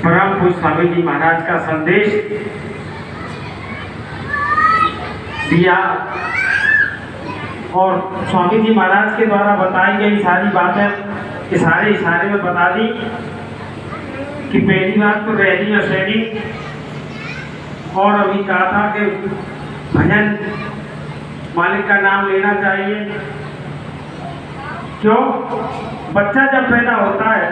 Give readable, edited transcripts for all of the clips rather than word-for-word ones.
परम पूज्य स्वामी जी महाराज का संदेश दिया और स्वामी जी महाराज के द्वारा बताई गई सारी बातें इशारे में बता दी कि पहली बात तो रैली और शैली, और अभी कहा था कि भजन मालिक का नाम लेना चाहिए। क्यों? बच्चा जब पैदा होता है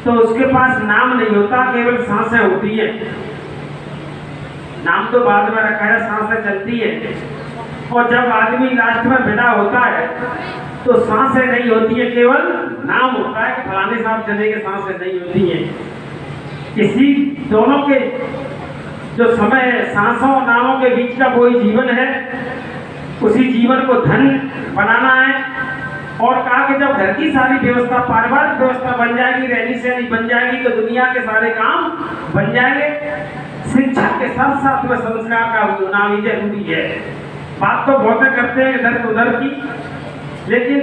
तो उसके पास नाम नहीं होता, केवल सांसें होती है। नाम तो बाद में रखा है, सांसें चलती है। और जब आदमी लास्ट में विदा होता है तो सांसें नहीं होती है, केवल नाम होता है कि फलाने साहब चले के, सांसें नहीं होती है। इसी दोनों के जो समय है, सांसों और नामों के बीच का कोई जीवन है, उसी जीवन को धन बनाना है। और कहा कि जब घर की सारी व्यवस्था, पारिवारिक व्यवस्था बन जाएगी, रहनी सहनी बन जाएगी, तो दुनिया के सारे काम बन जाएंगे। शिक्षा के साथ साथ में संस्कार का होना भी जरूरी है। बात तो बहुत करते हैं इधर उधर की, लेकिन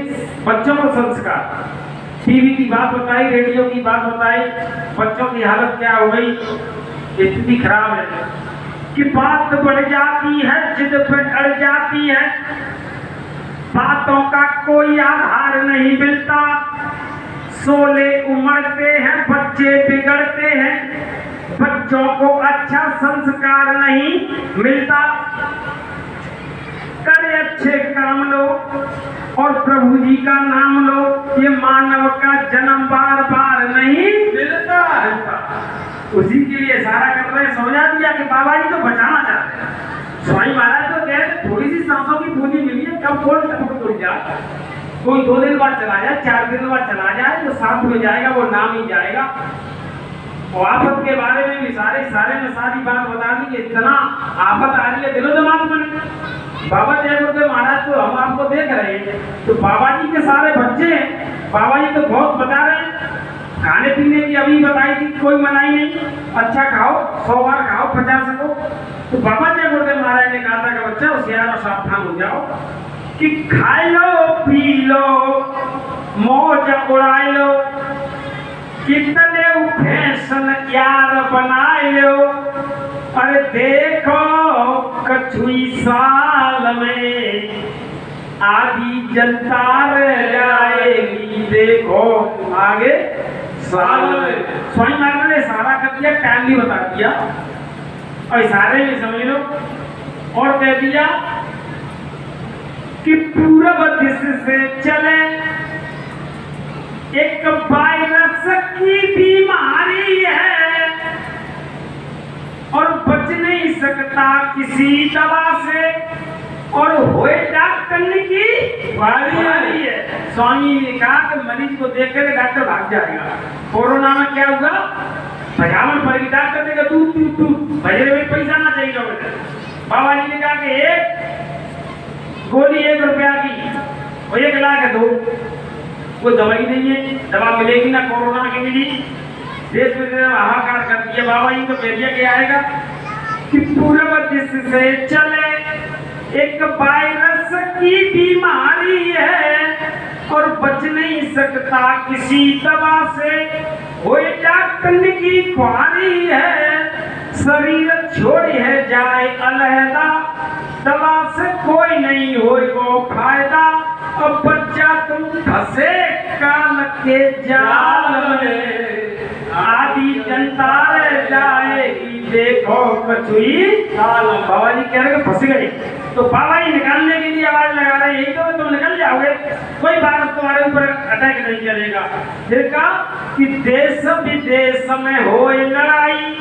बच्चों को संस्कार, टीवी की बात बताई, रेडियो की बात बताई, बच्चों की हालत क्या हो गई, स्थिति खराब है कि बात बढ़ जाती है, जिद पे अड़ जाती है, बातों का कोई आधार नहीं मिलता, सोले उमड़ते हैं, बच्चे बिगड़ते हैं, बच्चों को अच्छा संस्कार नहीं मिलता। करे अच्छे काम लो और प्रभु जी का नाम लो, ये मानव का जन्म बार बार नहीं मिलता। उसी के लिए इशारा कर रहे हैं, समझा दिया कि बाबा जी तो बचाना चाहते हैं। स्वामी महाराज तो कहते थोड़ी सी सांसों की पूंजी मिली है, कब कौन तक उड़ जाए, कोई 2 दिन बाद चला जाए, 4 दिन बाद चला जाए, तो साथ में जाएगा वो नाम ही जाएगा। और आफत के बारे में भी सारे में सारी बात बता दी कि इतना आफत आ रही है, दिलो दिमाग में। बाबा जय गुरुदेव महाराज को हम आपको देख रहे हैं, तो बाबा जी के सारे बच्चे हैं, बाबा जी तो बहुत बता रहे हैं। खाने पीने की अभी बताई थी, कोई मनाही नहीं, अच्छा खाओ, 100 बार खाओ, 50 को। तो बाबा जय गुरुदेव महाराज ने कहा था कि बच्चा होशियार और सावधान हो जाओ, कि खाए लो पी लो मौज उड़ाए लो, कितने फैशन यार बनाए लो। अरे देखो कछुई साल में आधी जनता रह जाएगी, देखो आगे साल में। स्वामी महाराज ने इशारा कर दिया, टाइम भी बता दिया और इशारे में समझ लो, और कह दिया कि पूर्व दिश से चले एक वायरस की बीमारी है और बच नहीं सकता किसी दवा से, और होए डॉक्टर की बारी है। स्वामी ने कहा कि मरीज को देख कर डॉक्टर भाग जाएगा। कोरोना में क्या हुआ, भजावन पड़ेगी, डॉक्टर देगा दूध दूध दूध, भजरे में पैसा ना चाहिए लोगों। बाबा जी ने कहा कि एक गोली 1 रुपया की और 1 लाख दो, वो दवाई नहीं है, दवा मिलेगी ना कोरोना की मिली। देश में हाहाकार कर दिया। बाबा जी तो भेजिया के आएगा कि पूर्व दिश से चले एक वायरस की बीमारी है और बच नहीं सकता किसी दवा से, वो डॉक्टर की ख्वारी है, शरीर छोड़ी है जाए अलहदा, दवा से कोई नहीं होगा फायदा, अब बच्चा तुम फंसे काल के जाल में, आदि जनता रह जाएगी, देखो कछुई साल। बाबा जी कह रहे हैं फंस गए, तो बाबा जी निकालने के लिए आवाज लगा रहे हैं, यही तो तुम निकल जाओगे, कोई बात तुम्हारे ऊपर अटैक नहीं करेगा। फिर कहा कि देश विदेश में हो लड़ाई,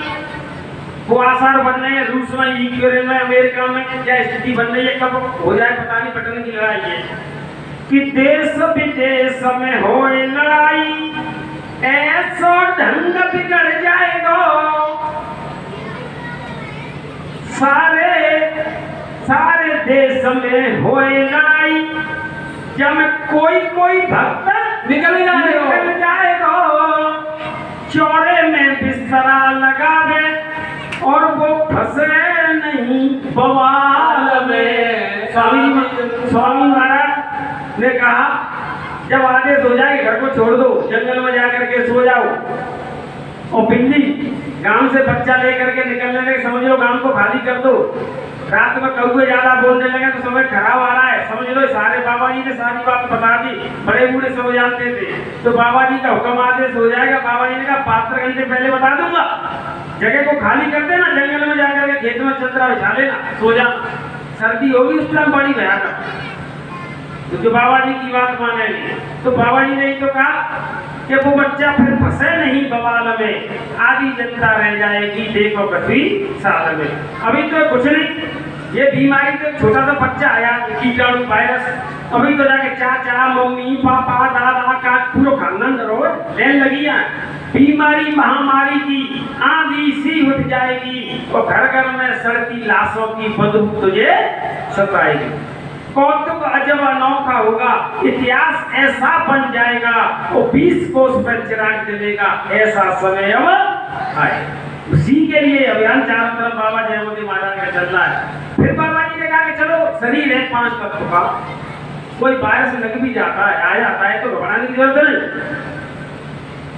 वो आसार बन रहे हैं, रूस में, यूक्रेन में, अमेरिका में क्या स्थिति बन रही है, कब हो जाए पता नहीं, पटने की लड़ाई है कि देश विदेश में हो लड़ाई, ऐसा ढंग बिगड़ जाएगा, सारे देश में हो लड़ाई, जब कोई भक्त निकल जाएगा, चौड़े में बिस्तरा लगावे और वो फंसे नहीं बवाल में। स्वामी महाराज ने कहा जब आदेश हो जाए घर को छोड़ दो, जंगल में जाकर के सो जाओ। और बिल्ली गांव से बच्चा लेकर के निकलने लगे, समझ लो गांव को खाली कर दो। रात में कौवे ज्यादा बोलने लगे तो समय खराब आ रहा है, समझ लो सारे बाबा जी ने सारी बात बता दी। बड़े बूढ़े सब जानते थे, तो बाबा जी का हुक्म आदेश हो जाएगा। बाबा जी ने कहा 72 घंटे पहले बता दूंगा, जगह को खाली कर देना, जंगल में जाकर के खेत में चंद्रा बिछा लेना, सो जा। सर्दी होगी उस टाइम बड़ी भयानक, तो जो बाबा जी की बात मानेंगे। तो बाबा जी ने तो कहा कि वो बच्चा फिर फंसे नहीं बवाल में, आधी जनता रह जाएगी देखो पृथ्वी साल में। अभी तो कुछ नहीं, ये बीमारी तो छोटा सा बच्चा आया कीटाणु वायरस, अभी तो जाके चाचा मम्मी पापा दादा का पूरा खानदान डरो लेन लगी है। बीमारी महामारी की आंधी सी उठ जाएगी और घर घर में सड़ती लाशों की बदबू तुझे सताएगी। कौतुक अजब अनोखा होगा, इतिहास ऐसा बन जाएगा, वो 20 कोस पर चिराग जलेगा, ऐसा समय अब आए। उसी के लिए अभियान चारों तरफ बाबा जयमती महाराज का चल रहा है। फिर बाबा जी ने कहा कि चलो शरीर है 5 तत्व का, कोई वायरस लग भी जाता है आ जाता है तो घबराने की जरूरत नहीं,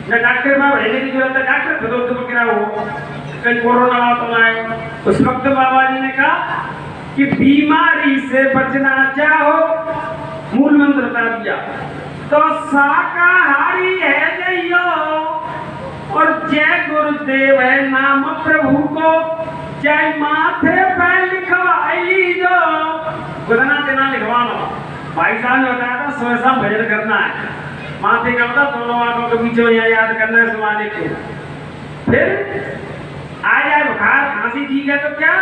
न डॉक्टर में भेजने की जरूरत है, डॉक्टर खुद तो गिरा हो कहीं कोरोना तो ना आए। उस वक्त बाबा जी ने कहा कि बीमारी से बचना चाहो, मूल मंत्र बता दिया, तो शाकाहारी है जइयो और जय गुरुदेव है नाम प्रभु को, जय माथे पे लिखवाई जो गुदना देना लिखवाना। भाई साहब ने बताया था सुबह शाम भजन करना है, माथे का मतलब दोनों आंखों के बीच में याद करना है सुनाने को। फिर आ जाए बुखार खांसी ठीक है तो क्या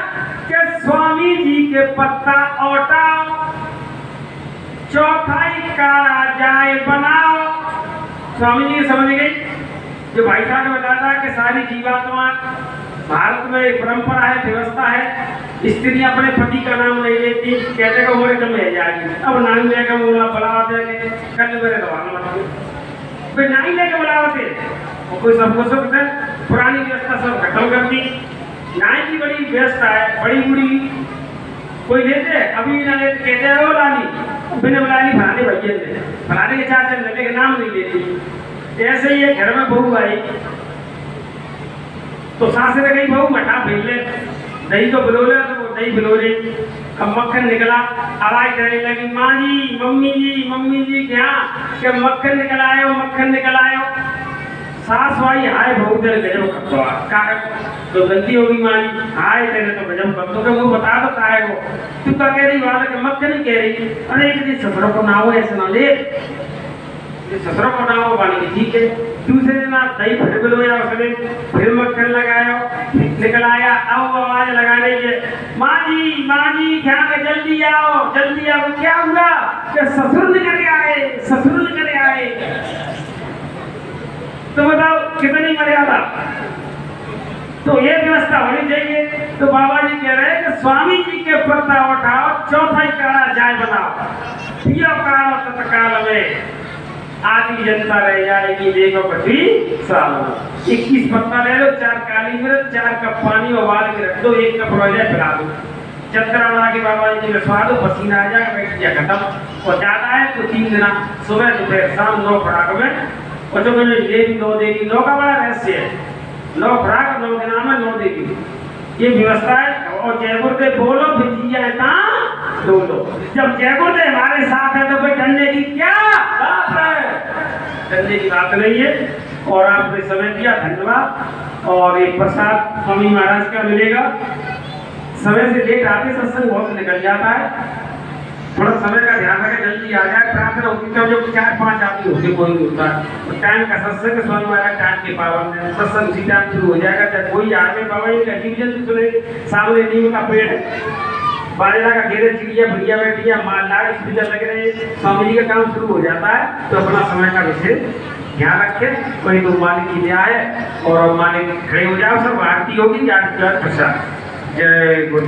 कि स्वामी जी के पत्ता ओटा, चौथाई काढ़ा जाए बनाओ। स्वामी जी समझ गई, जो भाई साहब ने बताया कि सारी जीवात्मा भारत में एक परंपरा है, व्यवस्था है, स्त्रियां अपने पति का नाम नहीं लेती, कहते का उम्र कम रह जाएगी, अब नाम लेकर बोला बुलावा देंगे कल मेरे दवाना लगा फिर नहीं लेके बुलावते और कोई सबको सब पुरानी व्यवस्था सब खत्म कर दी। नाई की बड़ी व्यवस्था है, बड़ी बुरी कोई लेते अभी भी ना लेते, कहते हैं वो लानी बिना बुलानी फलाने भैया ने फलाने के 4 चल लेते नाम नहीं लेती। ऐसे ही घर में बहू आई तो सास ने कही बहू मठा भेज ले, दही तो बिलो ले, तो दही बिलो ले। अब मक्खन निकला, आवाज करने लगी माँ जी मम्मी जी क्या कि मक्खन निकल आयो, मक्खन निकल आयो। सास भाई हाय बहू तेरे गजब करतो का तो गलती होगी माँ जी, हाय तेरे तो गजब करतो के वो बता दो काहे को तू का कह रही वाला के मक्खन ही कह रही। अरे यदि ससुरों को ना हो ऐसा ना ले, ससुरों को ना हो वाली ठीक है। दूसरे दिन आप दही फिर बिलोया, उसने फिर मक्खन लगाया निकल आया। अब आवाज लगाने के माँ जी क्या के जल्दी आओ क्या हुआ कि ससुर निकल आए। तो बताओ कितनी मर्यादा। तो ये व्यवस्था होनी चाहिए। तो बाबा जी कह रहे हैं कि स्वामी जी के पत्ता उठाओ, चौथाई काढ़ा जाए बनाओ, पियो काढ़ा तत्काल में, आधी जनता रह जाएगी देखो पृथ्वी साल में। 21 पत्ता ले लो, 4 काली मिर्च, 4 कप पानी उबाल के रख दो, 1 कप रोजा पिला दो, चंद्रा बना के बाबा जी ने स्वाद पसीना आ जाएगा, बैठ गया खत्म। और ज्यादा है तो 3 दिन सुबह दोपहर शाम 9 खुराक में, और जो मैंने ले भी 9 देगी, 9 का बड़ा रहस्य है, 9 खुराक 9 दिन में 9 देगी, ये व्यवस्था है। और जयपुर के बोलो फिर जिया दो जब जयपुर के हमारे साथ है तो फिर डरने की क्या बात है, डरने की बात नहीं है। और आपने समय दिया, धन्यवाद। और एक प्रसाद स्वामी महाराज का मिलेगा। समय से लेट आते सत्संग बहुत निकल जाता है, थोड़ा समय का ध्यान रखें, जल्दी आ जाए। प्रार्थना होती है जो 4-5 आदमी होते कोई नहीं होता है, टाइम का सत्संग स्वामी महाराज टाइम के पावन है, सत्संग उसी टाइम शुरू हो जाएगा। चाहे कोई आगे बाबा जी का डिवीजन सुने, सामने नीम का पेड़ है, बारेला का घेरे, चिड़िया बढ़िया बैठी है, मालदार स्पीकर लग रहे हैं, स्वामी जी का काम शुरू हो जाता है। तो अपना समय का विशेष ध्यान रखें। कोई तो मालिक की दया है और मालिक खड़े हो जाओ, सब आरती होगी, आरती प्रसाद। जय गुरु।